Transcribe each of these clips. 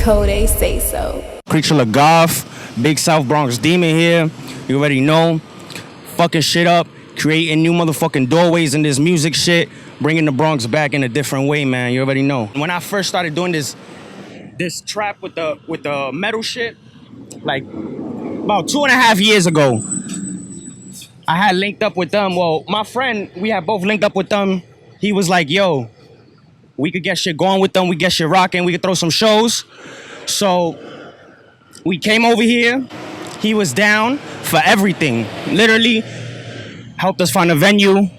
Coday SAYSO. Kreature La Gothhh, big South Bronx demon here. You already know. Fucking shit up, creating new motherfucking doorways in this music shit, bringing the Bronx back in a different way, man. You already know. When I first started doing this trap with the metal shit, like about 2.5 years ago, I had linked up with them. Well, my friend, we had both linked up with them. He was like, yo, we could get shit going with them. We get shit rocking. We could throw some shows. So we came over here. He was down for everything. Literally helped us find a venue,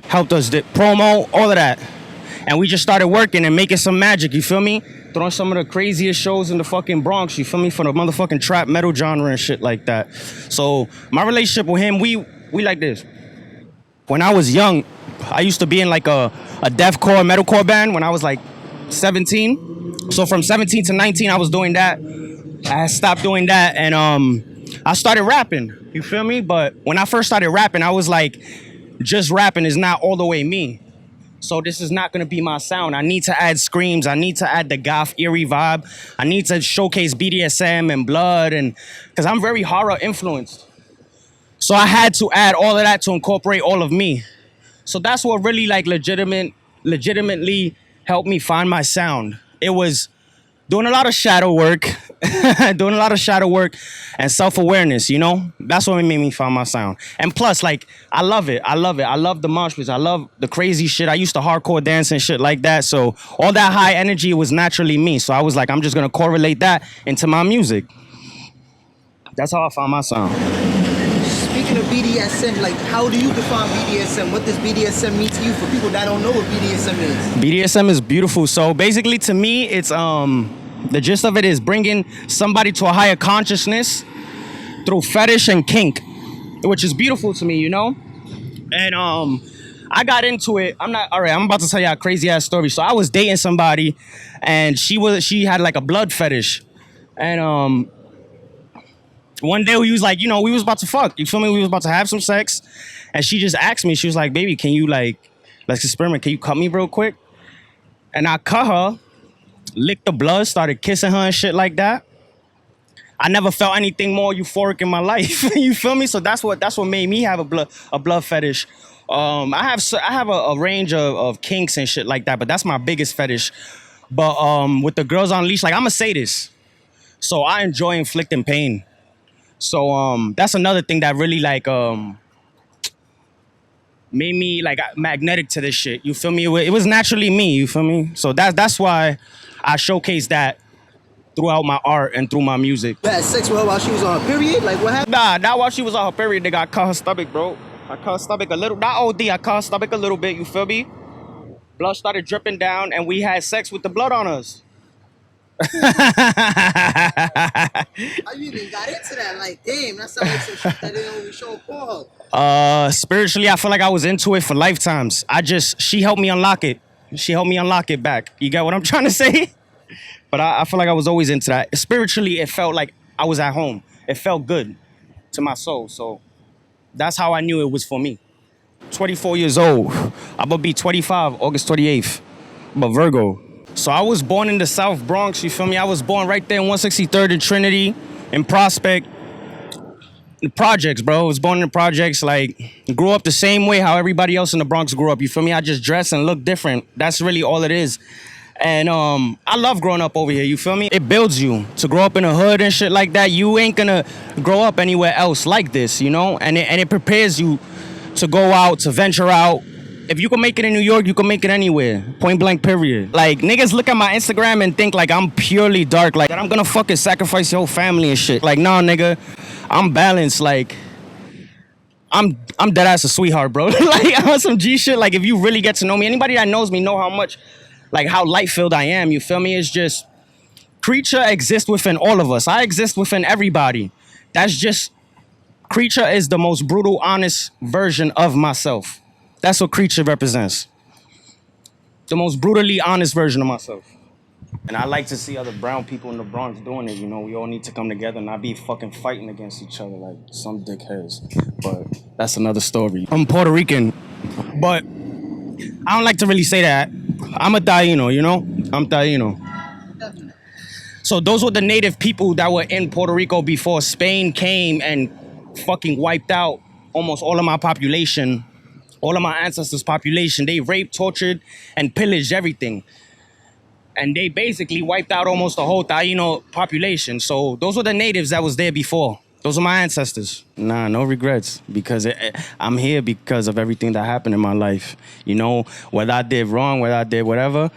helped us promo, all of that. And we just started working and making some magic, you feel me? Throwing some of the craziest shows in the fucking Bronx, you feel me? For the motherfucking trap metal genre and shit like that. So my relationship with him, we like this. When I was young, I used to be in like a deathcore, metalcore band when I was like 17. So from 17 to 19, I was doing that. I stopped doing that and I started rapping, you feel me? But when I first started rapping, I was like, just rapping is not all the way me. So this is not gonna be my sound. I need to add screams. I need to add the goth, eerie vibe. I need to showcase BDSM and blood, and because I'm very horror influenced. So I had to add all of that to incorporate all of me. So that's what really like legitimately helped me find my sound. It was doing a lot of shadow work, and self-awareness, you know? That's what made me find my sound. And plus, like, I love it. I love the mosh pits. I love the crazy shit. I used to hardcore dance and shit like that. So all that high energy was naturally me. So I was like, I'm just gonna correlate that into my music. That's how I found my sound. Speaking of BDSM, like, how do you define BDSM? What does BDSM mean to you for people that don't know what BDSM is? BDSM is beautiful. So basically, to me, it's the gist of it is bringing somebody to a higher consciousness through fetish and kink, which is beautiful to me, you know. And I got into it. I'm about to tell you a crazy ass story. So I was dating somebody, and she had like a blood fetish, and one day we was like, you know, we was about to fuck. You feel me? We was about to have some sex. And she just asked me, she was like, baby, can you like, let's experiment. Can you cut me real quick? And I cut her, licked the blood, started kissing her and shit like that. I never felt anything more euphoric in my life. You feel me? So that's what made me have a blood fetish. I have a range of kinks and shit like that, but that's my biggest fetish. But with the girls on leash, like I'm a sadist. So I enjoy inflicting pain. So that's another thing that really like made me like magnetic to this shit. You feel me? It was naturally me. You feel me? So that's why I showcase that throughout my art and through my music. You had sex with her while she was on her period? Like what happened? Nah, not while she was on her period. Nigga, I cut her stomach, bro. I cut her stomach a little. Not OD. I cut her stomach a little bit. You feel me? Blood started dripping down, and we had sex with the blood on us. How you even got into that? Like, damn, that sounds like some shit that they only show Paul. Spiritually, I feel like I was into it for lifetimes. She helped me unlock it. She helped me unlock it back. You get what I'm trying to say? But I feel like I was always into that. Spiritually, it felt like I was at home. It felt good to my soul. So that's how I knew it was for me. 24 years old. I'm gonna be 25, August 28th. I'm a Virgo. So I was born in the South Bronx, you feel me? I was born right there in 163rd and Trinity, in Prospect. The projects, bro. I was born in the projects, like, grew up the same way how everybody else in the Bronx grew up, you feel me? I just dress and look different. That's really all it is. And I love growing up over here, you feel me? It builds you to grow up in a hood and shit like that. You ain't gonna grow up anywhere else like this, you know? And it prepares you to go out, to venture out. If you can make it in New York, you can make it anywhere. Point blank, period. Like, niggas look at my Instagram and think like I'm purely dark, like that I'm gonna fucking sacrifice your whole family and shit. Like, nah, nigga, I'm balanced. Like, I'm dead ass a sweetheart, bro. Like, I'm on some G shit. Like, if you really get to know me, anybody that knows me know how much, like, how light-filled I am, you feel me? It's just, Kreature exists within all of us. I exist within everybody. That's just, Kreature is the most brutal, honest version of myself. That's what Kreature represents. The most brutally honest version of myself. And I like to see other brown people in the Bronx doing it, you know? We all need to come together and not be fucking fighting against each other like some dickheads. But that's another story. I'm Puerto Rican, but I don't like to really say that. I'm a Taino, you know? I'm Taino. So those were the native people that were in Puerto Rico before Spain came and fucking wiped out almost all of my population, all of my ancestors' population. They raped, tortured, and pillaged everything. And they basically wiped out almost the whole Taino population. So those were the natives that was there before. Those are my ancestors. Nah, no regrets, because I'm here because of everything that happened in my life. You know, whether I did wrong, whether I did whatever,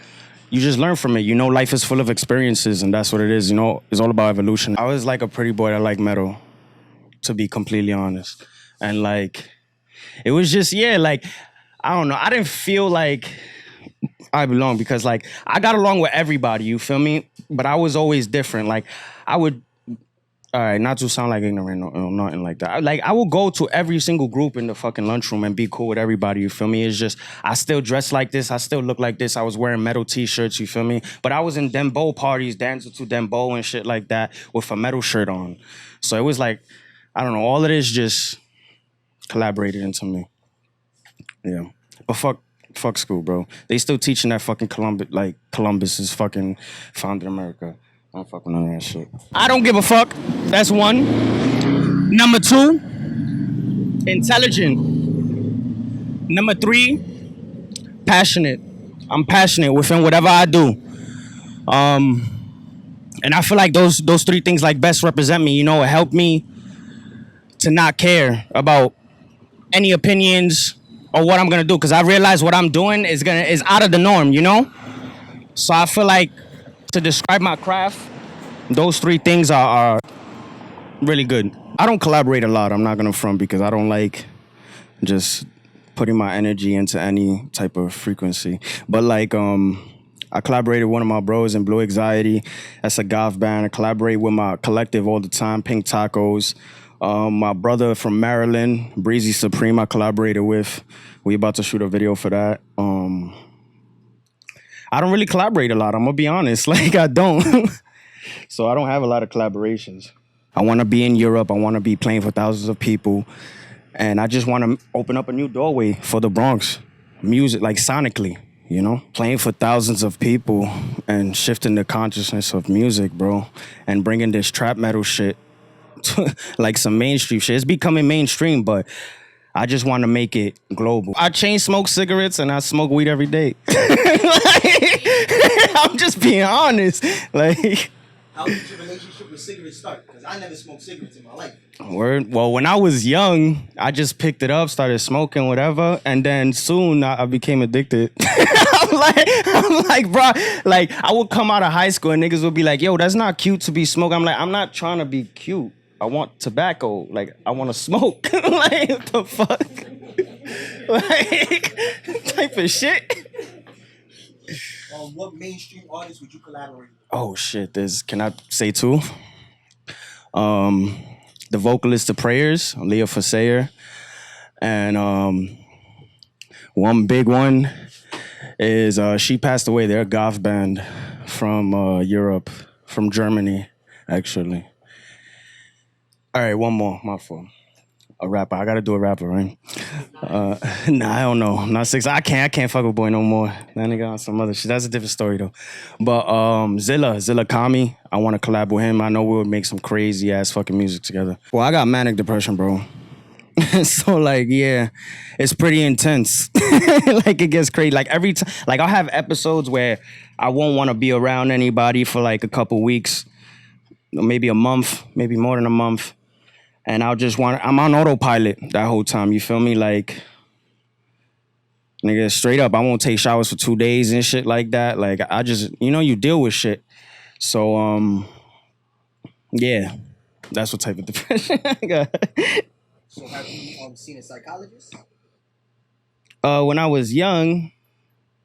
you just learn from it. You know, life is full of experiences, and that's what it is. You know, it's all about evolution. I was like a pretty boy that liked metal, to be completely honest. And like, it was just, yeah, like, I don't know. I didn't feel like I belong, because like I got along with everybody, you feel me? But I was always different. Like I would, all right, not to sound like ignorant or nothing like that. I would go to every single group in the fucking lunchroom and be cool with everybody, you feel me? It's just, I still dress like this, I still look like this, I was wearing metal t-shirts, you feel me? But I was in dembow parties, dancing to dembow and shit like that with a metal shirt on. So it was like, I don't know, all of this just collaborated into me. Yeah. But fuck school, bro. They still teaching that fucking Columbus is fucking founded America. I don't fuck with none of that shit. I don't give a fuck. That's one. Number two, intelligent. Number three, passionate. I'm passionate within whatever I do. And I feel like those three things like best represent me. You know, it helped me to not care about any opinions or what I'm gonna do, because I realize what I'm doing is out of the norm, you know? So I feel like to describe my craft, those three things are really good. I don't collaborate a lot, I'm not gonna front, because I don't like just putting my energy into any type of frequency. But like, I collaborated with one of my bros in Blue Anxiety. That's a goth band. I collaborate with my collective all the time, Pink Tacos. My brother from Maryland, Breezy Supreme, I collaborated with. We about to shoot a video for that. I don't really collaborate a lot, I'm gonna be honest. Like, I don't. So I don't have a lot of collaborations. I wanna be in Europe, I wanna be playing for thousands of people. And I just wanna open up a new doorway for the Bronx. Music, like sonically, you know? Playing for thousands of people and shifting the consciousness of music, bro. And bringing this trap metal shit to like some mainstream shit. It's becoming mainstream, but I just want to make it global. I chain smoke cigarettes and I smoke weed every day. Like, I'm just being honest. Like, how did your relationship with cigarettes start? Because I never smoked cigarettes in my life. Word. Well, when I was young, I just picked it up, started smoking, whatever, and then soon I became addicted. I'm like, bro, like I would come out of high school and niggas would be like, yo, that's not cute to be smoking. I'm like, I'm not trying to be cute. I want tobacco. Like, I want to smoke. Like, what the fuck? Like, type of shit. What mainstream artists would you collaborate with? Oh, shit. Can I say two? The vocalist of Prayers, Leah Fasayer. And one big one is she passed away. They're a goth band from Europe, from Germany, actually. All right, one more, my fault. A rapper. I gotta do a rapper, right? Nah, I don't know. I'm not six. I can't fuck with boy no more. That nigga on some other shit. That's a different story though. But Zilla Kami, I wanna collab with him. I know we would make some crazy ass fucking music together. Well, I got manic depression, bro. So like, yeah, it's pretty intense. Like, it gets crazy. Like every time, like I'll have episodes where I won't wanna be around anybody for like a couple weeks, maybe a month, maybe more than a month. And I'm on autopilot that whole time, you feel me? Like, nigga, straight up, I won't take showers for 2 days and shit like that. Like, I just, you deal with shit. So, yeah, that's what type of depression I got. So have you seen a psychologist? When I was young,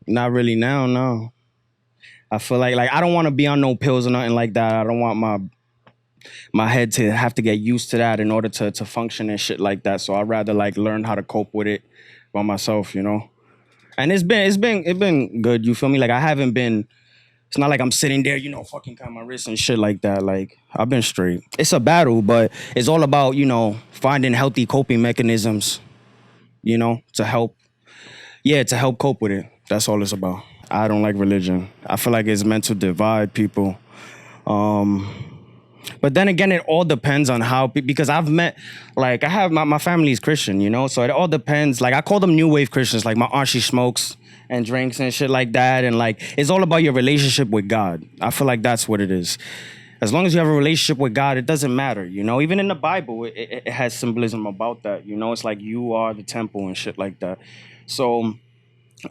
not really now, no. I feel like I don't want to be on no pills or nothing like that. I don't want my head to have to get used to that in order to function and shit like that. So I'd rather like learn how to cope with it by myself, And it's been good, you feel me? Like I haven't been, it's not like I'm sitting there, fucking cut my wrist and shit like that. Like I've been straight. It's a battle, but it's all about, finding healthy coping mechanisms, to help cope with it. That's all it's about. I don't like religion. I feel like it's meant to divide people But then again, it all depends on how, because I've met, like, I have my family is Christian, you know, so it all depends. Like, I call them new wave Christians. Like, my aunt, she smokes and drinks and shit like that. And, like, it's all about your relationship with God. I feel like that's what it is. As long as you have a relationship with God, it doesn't matter, you know? Even in the Bible, it has symbolism about that, you know? It's like you are the temple and shit like that. So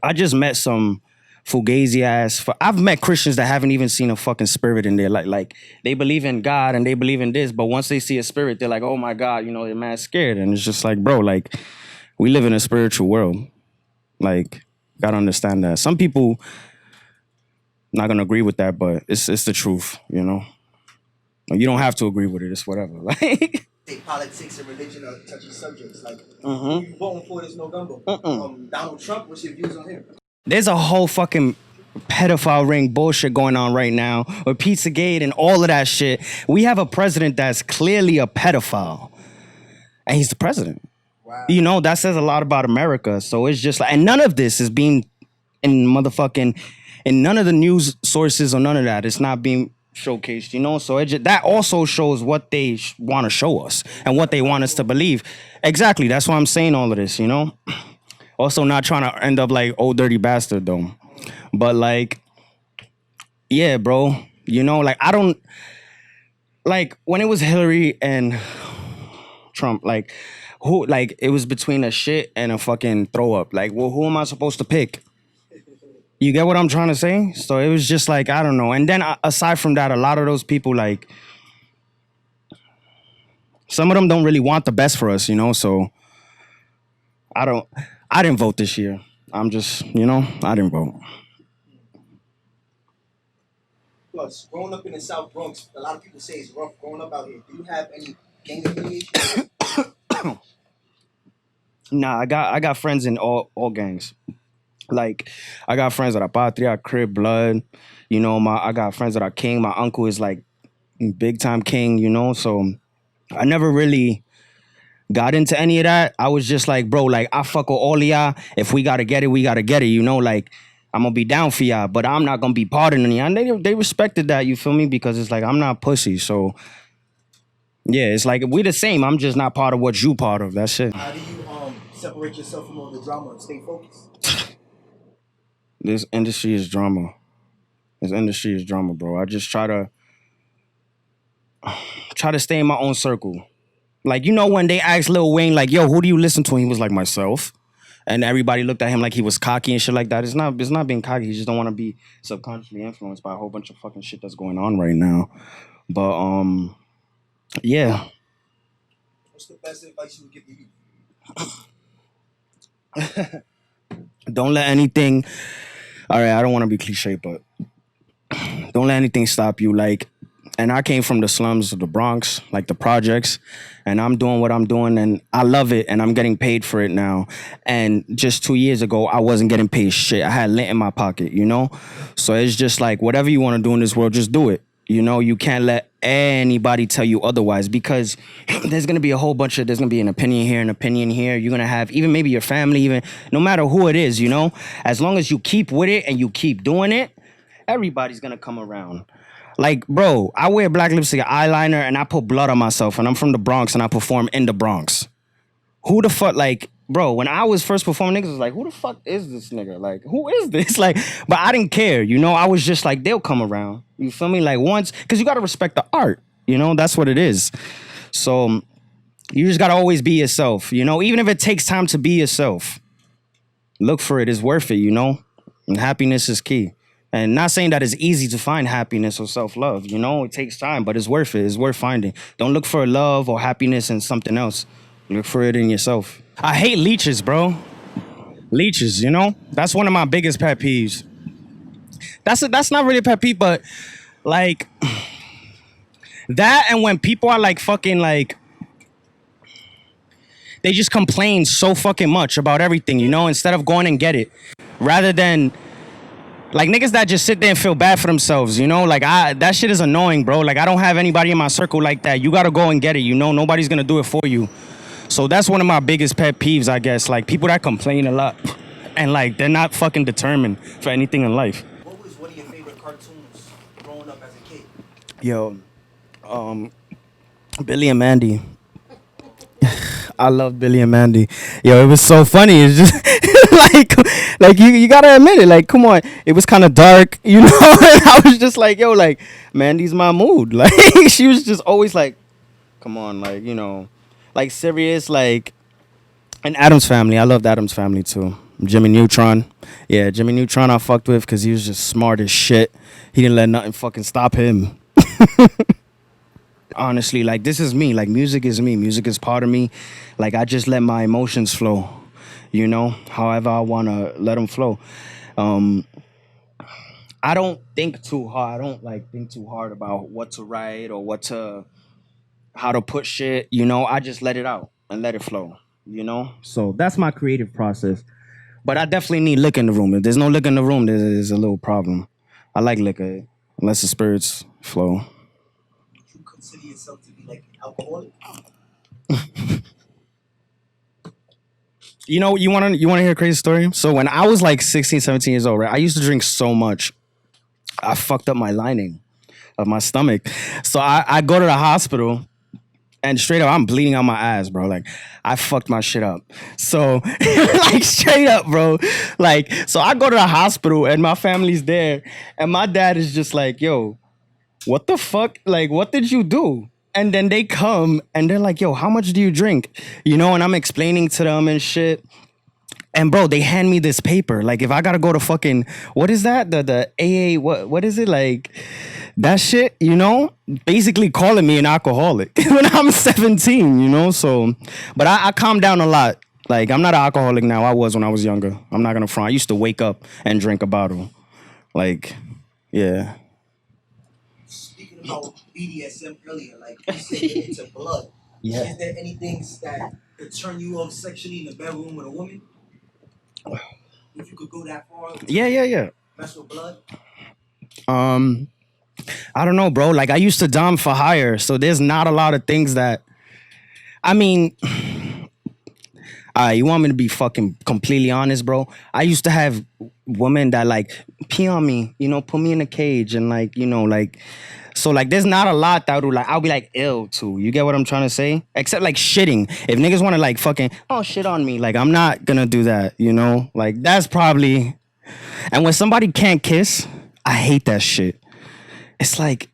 I just met some fugazi ass. I've met Christians that haven't even seen a fucking spirit in there. Like they believe in God and they believe in this, but once they see a spirit, they're like, oh my God, you know, they're mad scared. And it's just like, bro, like, we live in a spiritual world. Like, gotta understand that. Some people not gonna agree with that, but it's the truth, you know? You don't have to agree with it. It's whatever. Like, politics and religion are touchy subjects. Like, who you voting for this November? Donald Trump, what's your views on him? there's a whole fucking pedophile ring bullshit going on right now with Pizzagate and all of that shit. We have a president that's clearly a pedophile, and he's the president. Wow. You know, that says a lot about America. So it's just like, and none of this is being in none of the news sources or none of that. It's not being showcased, you know? So that also shows what they want to show us and what they want us to believe. Exactly. That's why I'm saying all of this, you know? Also not trying to end up like old dirty bastard though. But like, yeah, bro, you know, like I don't, like when it was Hillary and Trump, like who, like it was between a shit and a fucking throw up. Like, well, who am I supposed to pick? You get what I'm trying to say? So it was just like, I don't know. And then aside from that, a lot of those people, like, some of them don't really want the best for us, you know? So I didn't vote this year. I'm just, you know, I didn't vote. Plus, growing up in the South Bronx, a lot of people say it's rough growing up out here. Do you have any gang affiliation? Nah, I got friends in all gangs. Like, I got friends that are Patria, Crip, Blood. You know, I got friends that are King. My uncle is like big time King, you know? So I never really got into any of that. I was just like, bro, like, I fuck with all of y'all. If we gotta get it, we gotta get it, you know? Like, I'm gonna be down for y'all, but I'm not gonna be pardoning y'all. And they respected that, you feel me? Because it's like, I'm not pussy, so yeah, it's like, we the same. I'm just not part of what you part of. That's it. How do you separate yourself from all the drama and stay focused? This industry is drama. This industry is drama, bro. I just try to stay in my own circle. Like, you know, when they asked Lil Wayne, like, yo, who do you listen to? And he was like, myself. And everybody looked at him like he was cocky and shit like that. It's not being cocky. You just don't want to be subconsciously influenced by a whole bunch of fucking shit that's going on right now. But, yeah. What's the best advice you would give to you? Don't let anything... All right, I don't want to be cliche, but don't let anything stop you. Like, and I came from the slums of the Bronx, like the projects, and I'm doing what I'm doing, and I love it, and I'm getting paid for it now. And just 2 years ago, I wasn't getting paid shit. I had lint in my pocket, you know? So it's just like, whatever you want to do in this world, just do it. You know, you can't let anybody tell you otherwise, because there's going to be a whole bunch of, there's going to be an opinion here, an opinion here. You're going to have even maybe your family, even no matter who it is, you know, as long as you keep with it and you keep doing it, everybody's going to come around. Like, bro, I wear black lipstick, eyeliner, and I put blood on myself, and I'm from the Bronx and I perform in the Bronx. Who the fuck, like, bro, when I was first performing, niggas was like, who the fuck is this nigga? Like, who is this? Like, but I didn't care, you know? I was just like, they'll come around. You feel me? Like, once, because you got to respect the art, you know? That's what it is. So you just got to always be yourself, you know? Even if it takes time to be yourself, look for it. It's worth it, you know? And happiness is key. And not saying that it's easy to find happiness or self-love, you know? It takes time, but it's worth it. It's worth finding. Don't look for love or happiness in something else. Look for it in yourself. I hate leeches, bro. Leeches, you know? That's one of my biggest pet peeves. That's not really a pet peeve, but like that, and when people are like fucking like, they just complain so fucking much about everything, you know, instead of going and get it. Rather than like niggas that just sit there and feel bad for themselves, you know? Like, that shit is annoying, bro. Like, I don't have anybody in my circle like that. You gotta go and get it, you know? Nobody's gonna do it for you. So that's one of my biggest pet peeves, I guess. Like, people that complain a lot and, like, they're not fucking determined for anything in life. What was one of your favorite cartoons growing up as a kid? Yo, Billy and Mandy. I love Billy and Mandy. Yo, it was so funny. It's just like you gotta admit it. Like, come on, it was kind of dark, you know. And I was just like, yo, like Mandy's my mood. Like, she was just always like, come on, like like serious, like. And Adam's Family. I loved Adam's Family too. Jimmy Neutron. Yeah, Jimmy Neutron I fucked with because he was just smart as shit. He didn't let nothing fucking stop him. Honestly, like this is me. Like music is me. Music is part of me. Like I just let my emotions flow, however I want to let them flow. Um, I don't think too hard. I don't like think too hard about what to write or how to put shit. I just let it out and let it flow. So that's my creative process. But I definitely need liquor in the room. If there's no liquor in the room, there's a little problem. I like liquor unless the spirits flow. Do you consider yourself to be like an alcoholic? You want to hear a crazy story? So when I was like 16, 17 years old, right, I used to drink so much. I fucked up my lining of my stomach. So I go to the hospital and straight up, I'm bleeding out my ass, bro. Like, I fucked my shit up. So, like, straight up, bro. Like, so I go to the hospital and my family's there. And my dad is just like, yo, what the fuck? Like, what did you do? And then they come and they're like, yo, how much do you drink? And I'm explaining to them and shit. And bro, they hand me this paper. Like, if I gotta go to fucking, what is that? The AA, what is it? Like, that shit, basically calling me an alcoholic when I'm 17, So, but I calmed down a lot. Like, I'm not an alcoholic now. I was when I was younger. I'm not gonna front. I used to wake up and drink a bottle. Like, yeah. Speaking about BDSM earlier, like you said, you're into blood. Yeah. Is there anything that could turn you off sexually in the bedroom with a woman? If you could go that far? Yeah. Mess with blood? I don't know, bro. Like, I used to dom for hire, so there's not a lot of things that. I mean, you want me to be fucking completely honest, bro? I used to have women that like pee on me, put me in a cage and like, so like there's not a lot that would like I'll be like ill too. You get what I'm trying to say? Except like shitting. If niggas want to like fucking shit on me, like I'm not gonna do that, Like that's probably. And when somebody can't kiss, I hate that shit. It's like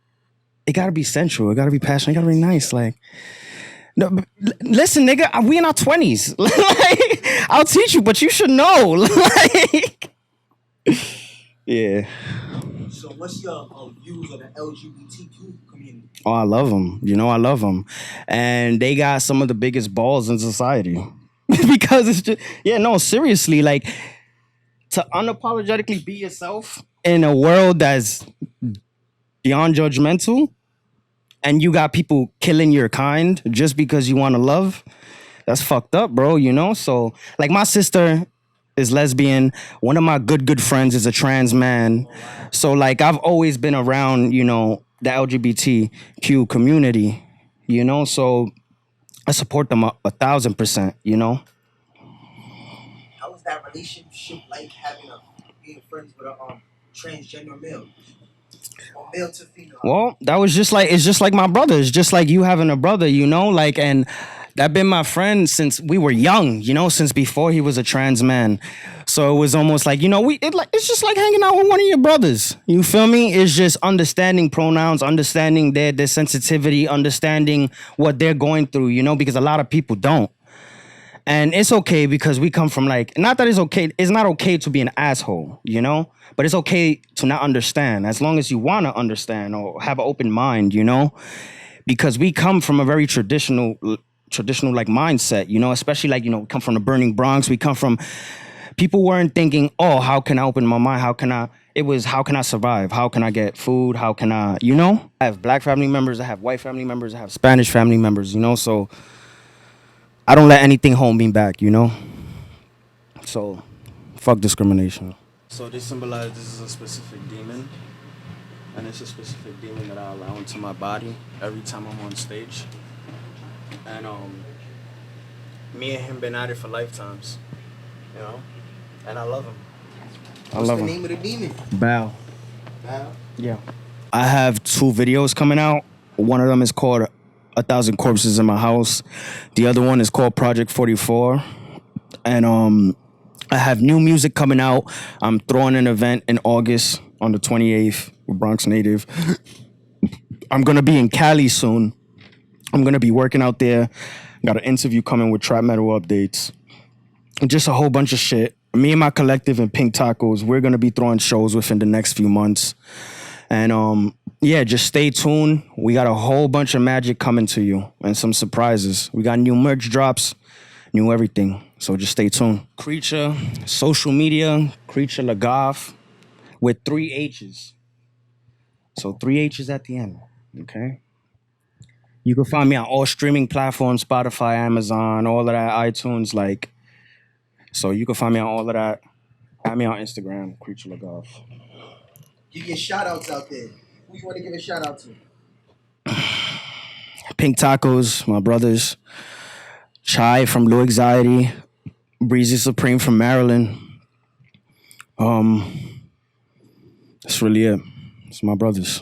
it gotta be sensual, it gotta be passionate, it gotta be nice. Like, no, listen, nigga, we in our 20s. Like, I'll teach you, but you should know. Like, yeah. So, what's your views on the LGBTQ community? Oh, I love them. I love them, and they got some of the biggest balls in society because it's just seriously, like to unapologetically be yourself in a world that's beyond judgmental. And you got people killing your kind just because you want to love. That's fucked up, bro, So, like, my sister is lesbian. One of my good friends is a trans man. So, like, I've always been around, the LGBTQ community, So, I support them 1,000%, How is that relationship like being friends with a transgender male? Or male to female? Well, that was just like, it's just like my brother. It's just like you having a brother, like, and that been my friend since we were young, since before he was a trans man. So it was almost like, it's just like hanging out with one of your brothers. You feel me? It's just understanding pronouns, understanding their sensitivity, understanding what they're going through, because a lot of people don't. And it's okay because we come from like, not that it's not okay to be an asshole, But it's okay to not understand as long as you want to understand or have an open mind, Because we come from a very traditional like mindset, especially like, we come from the burning Bronx. We come from, people weren't thinking, oh, how can I open my mind? It was, how can I survive? How can I get food? How can I, I have black family members, I have white family members, I have Spanish family members, So I don't let anything hold me back, So fuck discrimination. So this symbolizes this is a specific demon. And it's a specific demon that I allow into my body every time I'm on stage. And me and him been at it for lifetimes. And I love him. What's the name of the demon? Bow. Bow? Yeah. I have 2 videos coming out. One of them is called 1,000 Corpses in My House. The other one is called Project 44. And I have new music coming out. I'm throwing an event in August on the 28th with Bronx Native. I'm going to be in Cali soon. I'm going to be working out there. Got an interview coming with Trap Metal Updates. And just a whole bunch of shit. Me and my collective and Pink Tacos, we're going to be throwing shows within the next few months. And yeah, just stay tuned. We got a whole bunch of magic coming to you and some surprises. We got new merch drops, new everything. So just stay tuned. Kreature, social media, Kreature La Gothhh with 3 H's. So 3 H's at the end, okay? You can find me on all streaming platforms, Spotify, Amazon, all of that, iTunes, like. So you can find me on all of that. Add me on Instagram, Kreature La Gothhh. You get shout outs out there. Who you want to give a shout out to? Pink Tacos, my brothers. Chai from Low Anxiety. Breezy Supreme from Maryland. That's really it. It's my brothers.